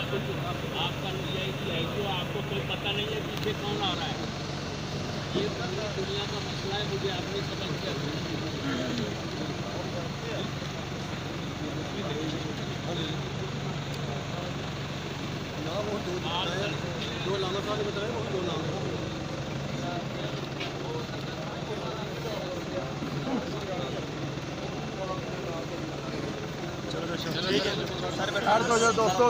आपका आई तो आपको कोई पता नहीं है पीछे कौन आ रहा है। ये पूरी दुनिया का मसला है, मुझे आप नहीं समझ के दो लामा साहब ने बताया, वो दो लामा चलो ठीक है सर, बैठा दो दोस्तों।